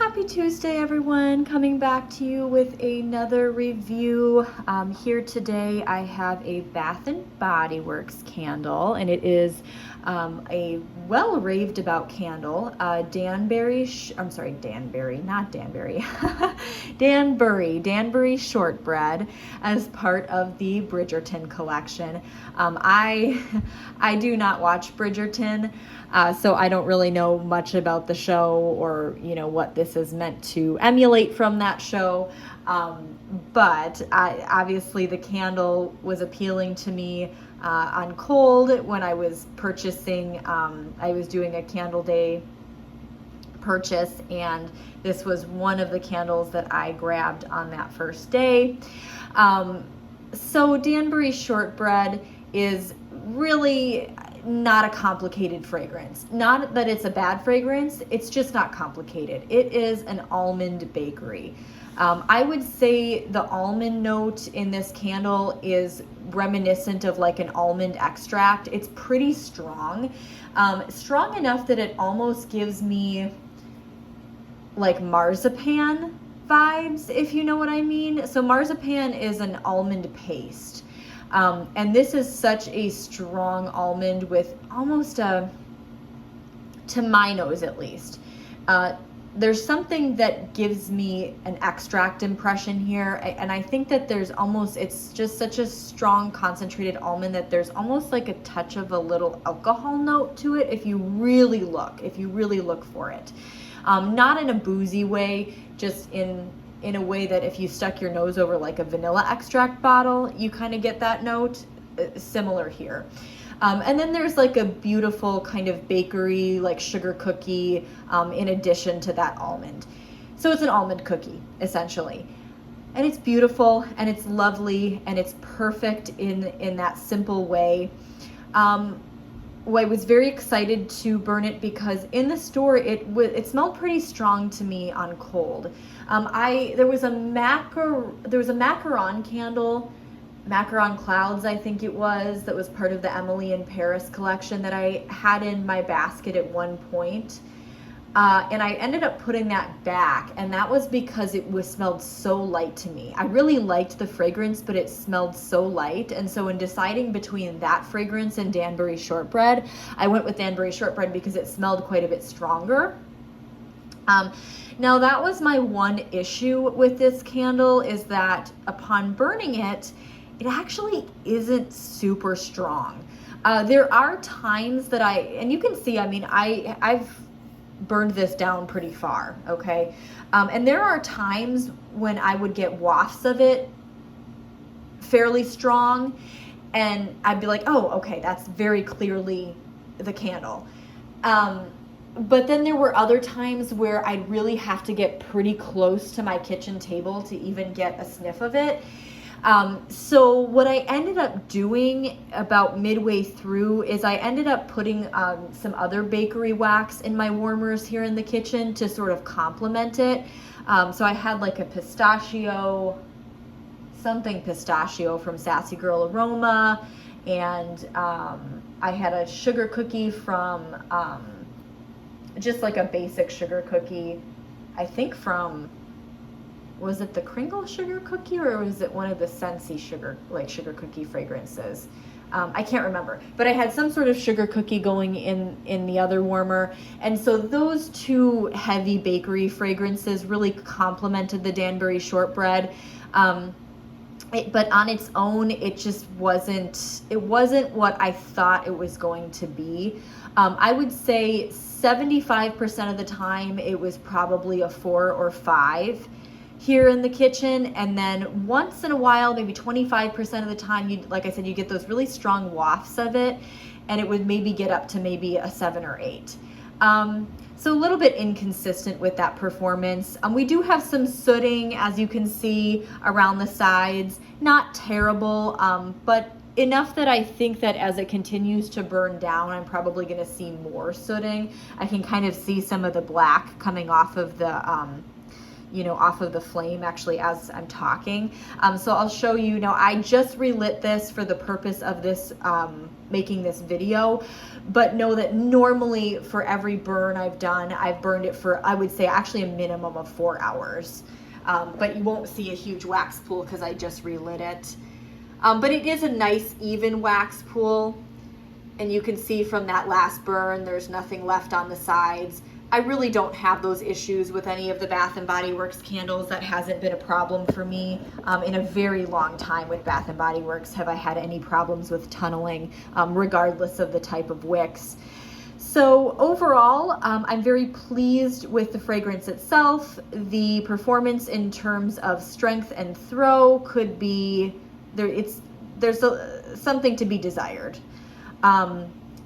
Happy Tuesday, everyone. Coming back to you with another review. Here today I have a Bath & Body Works candle, and it is a well-raved about candle. Danbury Shortbread as part of the Bridgerton collection. I do not watch Bridgerton, so I don't really know much about the show or what this is meant to emulate from that show. But obviously the candle was appealing to me on cold when I was purchasing. I was doing a candle day purchase, and this was one of the candles that I grabbed on that first day. So Danbury Shortbread is really not a complicated fragrance. Not that it's a bad fragrance, it's just not complicated. It is an almond bakery. I would say the almond note in this candle is reminiscent of like an almond extract. It's pretty strong, strong enough that it almost gives me like marzipan vibes, if you know what I mean. So marzipan is an almond paste. And this is such a strong almond with almost to my nose at least, there's something that gives me an extract impression here. And I think that it's just such a strong concentrated almond that there's almost like a touch of a little alcohol note to it if you really look for it. Not in a boozy way, just in a way that if you stuck your nose over like a vanilla extract bottle, you kind of get that note. Similar here. And then there's like a beautiful kind of bakery, like sugar cookie, in addition to that almond. So it's an almond cookie, essentially. And it's beautiful, and it's lovely, and it's perfect in that simple way. I was very excited to burn it because in the store it smelled pretty strong to me on cold. There was a macaron candle, Macaron Clouds, I think it was, that was part of the Emily in Paris collection that I had in my basket at one point. And I ended up putting that back, and that was because it smelled so light to me. I really liked the fragrance, but it smelled so light. And so in deciding between that fragrance and Danbury Shortbread, I went with Danbury Shortbread because it smelled quite a bit stronger. Now that was my one issue with this candle, is that upon burning it, it actually isn't super strong. There are times that and you can see, I mean, I've burned this down pretty far, okay? And there are times when I would get wafts of it fairly strong, and I'd be like, oh, okay, that's very clearly the candle. But then there were other times where I'd really have to get pretty close to my kitchen table to even get a sniff of it. So what I ended up doing about midway through is I ended up putting some other bakery wax in my warmers here in the kitchen to sort of complement it. So I had like a pistachio from Sassy Girl Aroma, and I had a sugar cookie from just like a basic sugar cookie, I think from, was it the Kringle sugar cookie, or was it one of the Scentsy sugar cookie fragrances? I can't remember, but I had some sort of sugar cookie going in the other warmer. And so those two heavy bakery fragrances really complemented the Danbury Shortbread. But on its own, it just wasn't what I thought it was going to be. I would say 75% of the time it was probably a 4 or 5 here in the kitchen, and then once in a while, maybe 25% of the time, you get those really strong wafts of it, and it would maybe get up to maybe a 7 or 8. So a little bit inconsistent with that performance. We do have some sooting, as you can see, around the sides. Not terrible, but enough that I think that as it continues to burn down, I'm probably going to see more sooting. I can kind of see some of the black coming off of the off of the flame actually as I'm talking. So I'll show you. Now I just relit this for the purpose of this, making this video, but know that normally for every burn I've done, I've burned it for, I would say actually a minimum of 4 hours. But you won't see a huge wax pool because I just relit it. But it is a nice even wax pool. And you can see from that last burn, there's nothing left on the sides. I really don't have those issues with any of the Bath & Body Works candles. That hasn't been a problem for me. In a very long time with Bath & Body Works have I had any problems with tunneling, regardless of the type of wicks. So overall, I'm very pleased with the fragrance itself. The performance in terms of strength and throw could be, there's something to be desired.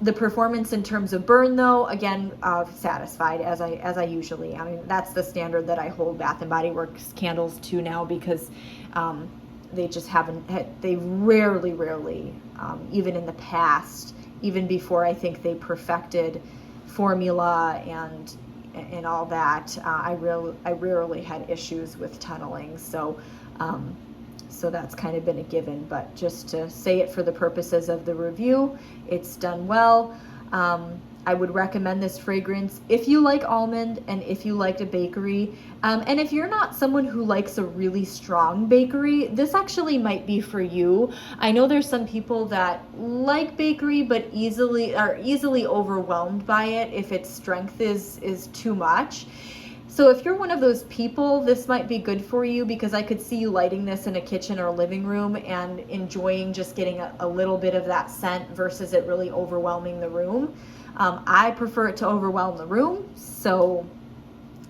The performance in terms of burn, though, again, satisfied as I usually. I mean, that's the standard that I hold Bath & Body Works candles to now, because they just haven't. They rarely, even in the past, even before I think they perfected formula and all that, I rarely had issues with tunneling. So. So that's kind of been a given, but just to say it for the purposes of the review, it's done well. I would recommend this fragrance if you like almond and if you liked a bakery. And if you're not someone who likes a really strong bakery, this actually might be for you. I know there's some people that like bakery but are easily overwhelmed by it if its strength is too much. So if you're one of those people, this might be good for you, because I could see you lighting this in a kitchen or living room and enjoying just getting a little bit of that scent versus it really overwhelming the room. I prefer it to overwhelm the room, so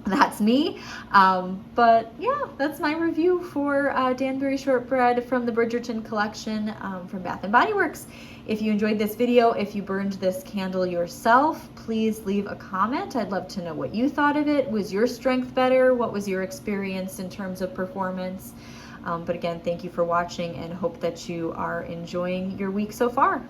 that's me. But yeah, that's my review for Danbury Shortbread from the Bridgerton collection from Bath & Body Works. If you enjoyed this video, if you burned this candle yourself, please leave a comment. I'd love to know what you thought of it. Was your strength better? What was your experience in terms of performance? But again, thank you for watching, and hope that you are enjoying your week so far.